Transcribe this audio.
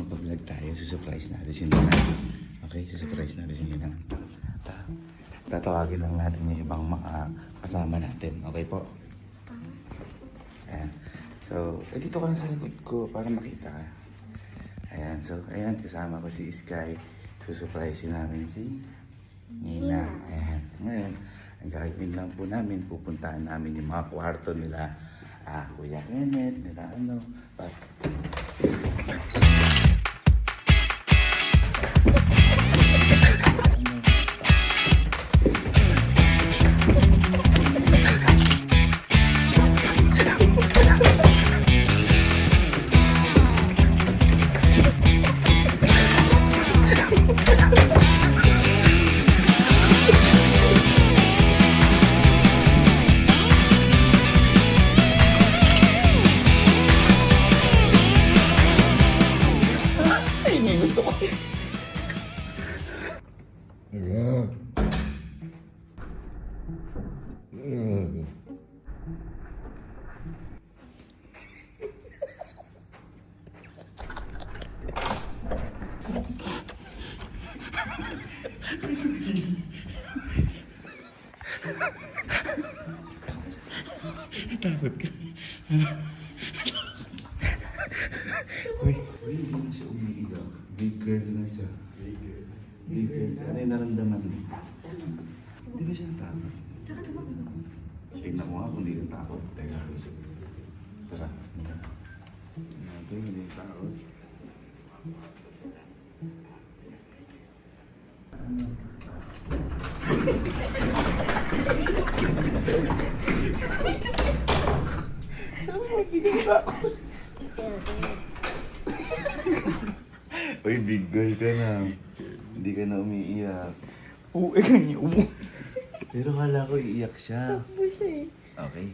magpa-vlog tayo. Susurprise natin si Nina. Okay? Susurprise natin si Nina. Tatawagin lang natin yung ibang mga kasama natin. Okay po? Ayan. So, dito ka lang sa likod ko para makita ka. Ayan. So, ayan. Kasama ko si Sky. Susurprise namin si Nina. Ayan. Ngayon, ang gagawin lang po namin, pupuntahan namin yung mga kwarto nila. Kuya Kenneth, nila ano. Takot ka. Uy, hindi na siya umiiyak. Big girl na siya. Big girl. Ano yung naramdaman mo? Hindi ba siya natakot? Tignan mo nga kung hindi natakot. Teka, tara. Ito hindi natakot. Sabi mo, hindi ka natakot. Uy, big girl ka na. Hindi ka na umiiyak. Oo, kanya umu. Pero kala ko iiyak siya. Takbo siya eh. Okay.